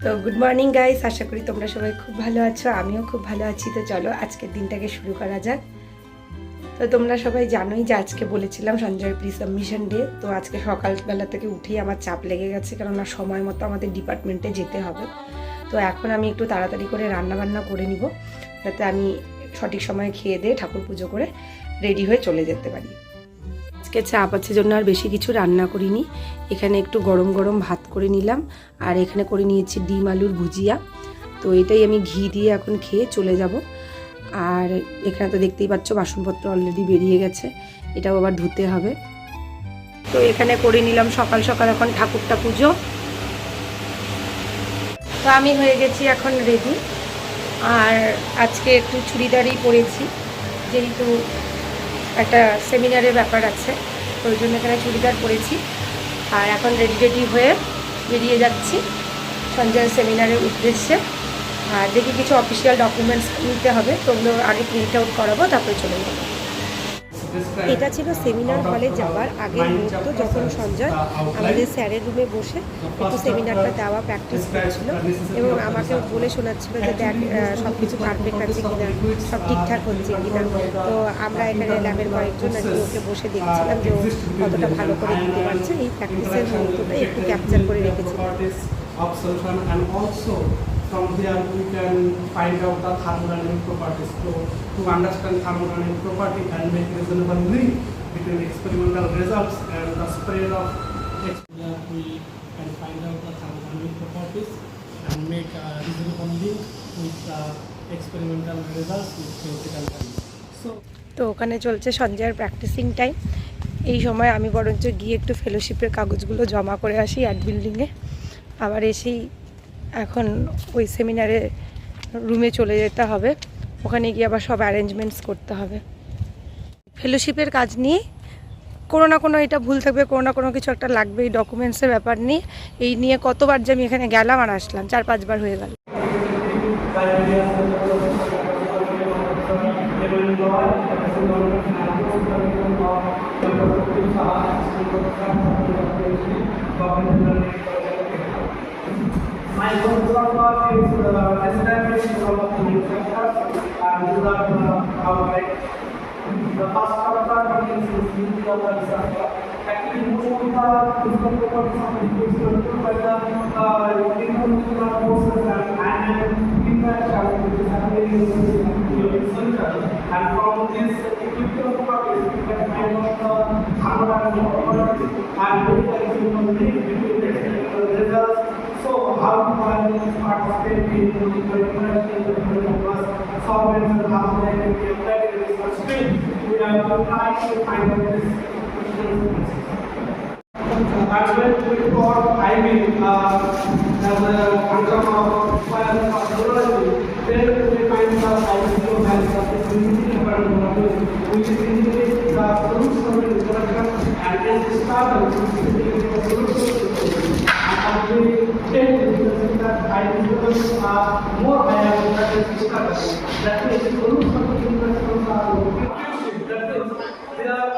তো good morning guys, আশা করি তোমরা সবাই খুব ভালো আছো। আমিও খুব ভালো আছি। তো চলো আজকের দিনটাকে শুরু করা যাক। তো তোমরা সবাই জানোই যে আজকে বলেছিলাম সঞ্জয়ের প্রি সাবমিশন ডে। তো আজকে সকালবেলা থেকে উঠেই আমার চাপ লেগে গেছে, কেননা সময় মতো আমাদের ডিপার্টমেন্টে যেতে হবে। তো এখন আমি একটু তাড়াতাড়ি করে রান্নাবান্না করে নিব, যাতে আমি সঠিক সময়ে খেয়ে দিয়ে ঠাকুর পুজো করে রেডি হয়ে চলে যেতে পারি। আজকে চাপ আছে জন্য আর বেশি কিছু রান্না করিনি। এখানে একটু গরম গরম ভাত করে নিলাম, আর এখানে করে নিয়েছি ডিম আলুর ভুজিয়া। তো এটাই আমি ঘি দিয়ে এখন খেয়ে চলে যাব। আর এখানে তো দেখতেই পাচ্ছ বাসনপত্র অলরেডি বেরিয়ে গেছে, এটাও আবার ধুতে হবে। তো এখানে করে নিলাম সকাল সকাল এখন ঠাকুরটা পুজো। তো আমি হয়ে গেছি এখন রেডি। আর আজকে একটু চুড়িদারই পরেছি, যেহেতু একটা সেমিনারের ব্যাপার আছে, তো ওই জন্য এখানে চুড়িদার পরেছি। আর এখন রেডি হয়ে বেরিয়ে যাচ্ছি সঞ্জয়ের সেমিনারের উদ্দেশ্যে। আর দেখি কিছু অফিসিয়াল ডকুমেন্টস নিতে হবে, তো ওগুলো আগে প্রিন্ট আউট করাবো, তারপরে চলে যাবো। এটা ছিল সেমিনার হলে যাওয়ার আগের মুহূর্ত, যখন সঞ্জয় আমাদের স্যারের রুমে বসে একটু সেমিনারটা দেওয়া প্র্যাকটিস করছিল এবং আমাকে বলে শোনাচ্ছিল যে দেখ সব কিছু পারফেক্ট আছে কিনা, সব ঠিকঠাক হচ্ছে কিনা। তো আমরা এখানে ল্যাবের কয়েকজন আর কি ওকে বসে দেখছিলাম যে ও কতটা ভালো করে দিতে পারছে। এই প্র্যাকটিসের মুহূর্তটাই একটু ক্যাপচার করে রেখেছিলাম। From there we can find out the thermodynamic properties. So to understand thermodynamic property and make reasonable link between experimental results and the spread of exposure, we can find out the thermodynamic properties and make a reasonable link with the experimental results with theoretical values. So তো ওখানে চলছে সঞ্জয়ের practising time. এই সময় আমি বরঞ্চ গিয়ে একটু ফেলোশিপের কাগজগুলো জমা করে আসি অ্যাড বিল্ডিংয়ে। আবার এসেই এখন ওই সেমিনারে রুমে চলে যেতে হবে, ওখানে গিয়ে আবার সব অ্যারেঞ্জমেন্টস করতে হবে। ফেলোশিপের কাজ নিয়ে কোনো না কোনো এটা ভুল থাকবে, কোনো না কোনো কিছু একটা লাগবে। এই ডকুমেন্টসের ব্যাপার নিয়ে এই নিয়ে কতবার যে আমি এখানে গেলাম আর আসলাম, 4-5 বার হয়ে গেল। My work is establishing some of the new sectors and these are our right. The first chapter begins with unity of the disaster. Actually, most of the physical properties of the liquids were put by the intramolecular forces and interaction which is happening in the center. And from this equilibrium properties, we can find out the thermodynamic properties and there is a link between the experimental results. So how to participate in the international solvents and how they can be applied in this stream. We are trying to find out this. And when we call timing as a function of biology, then we find the ideal value of the unity which is indicates the solution of the interaction and then discover which is the solution. That ideas are more higher than the discovery. That is, the solution to interactions are inclusive. That is, they are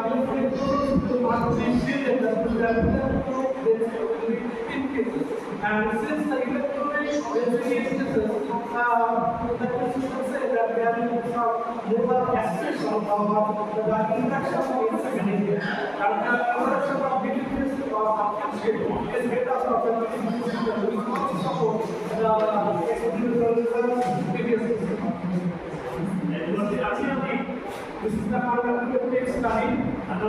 different to not be serious. That is, they will be in cases. And since the electronic cases, that is to say that there is some more aspects of the interaction of insignificant. And the interaction of different is better for the this is the quantitative study and the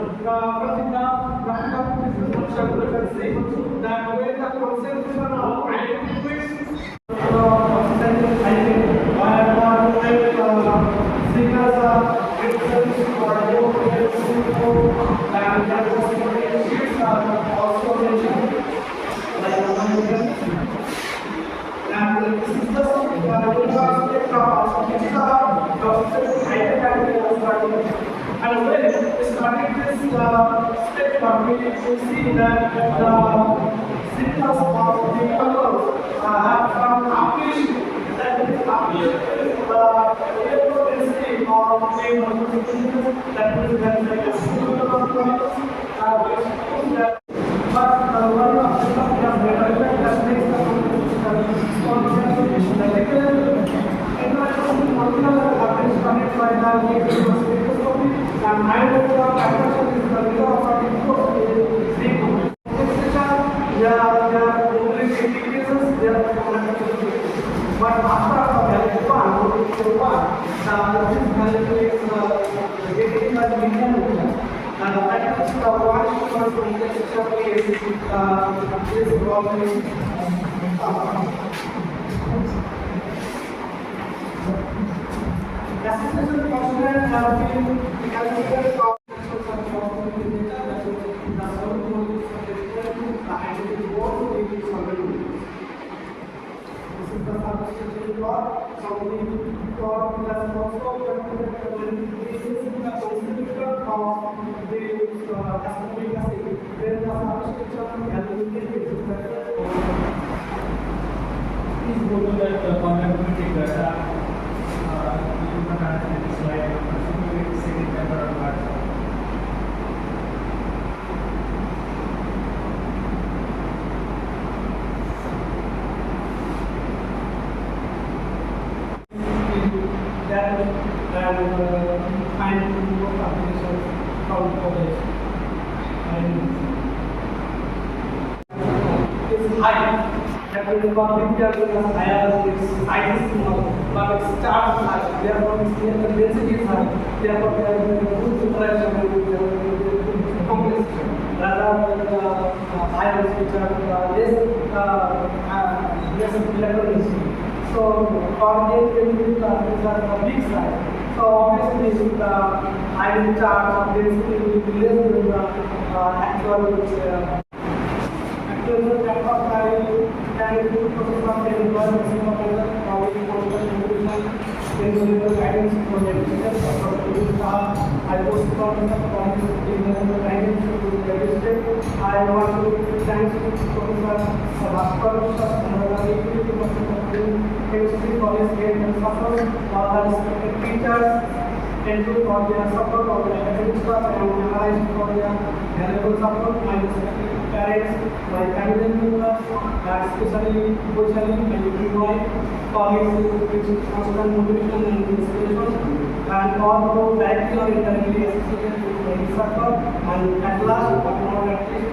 that where the concentration of identities and when starting this step, we see that the symptoms of the colors have some application. That is application the electrodensity of the that is like a pseudo but one of the And I know the attraction is the leader of our sleep. There are only 50 cases, there are 400. But after the value 1, this value is getting the median movement. And that is the one contextual case is probably association component have been calculated of this is the substitution plot. Something plot plus also calculated this is the constitution of the astronomical acid. Then the substitution calculated Please go to that conductivity data. You can add this slide. Second temporal part. that and find more applications from college. And it's high. That will become bigger because higher its size is small, but its charge is high. Therefore, its density is high. Therefore, there is a good interaction with the complexity. Rather than ions which are less electron density. So for this these are the big size. So obviously the ion charge of density will be less than the actual network size and the process of the maximum of the guidance for the I was talking about the guidance to register. I want to thank Professor Bhaskar chemistry college and support all the respected teachers and for their support of the academic staff and analyzed for their valuable support. My respected parents, my family members, especially socially and my colleagues with constant motivation and inspiration, and all who directly or indirectly associated with the research and at last but not at least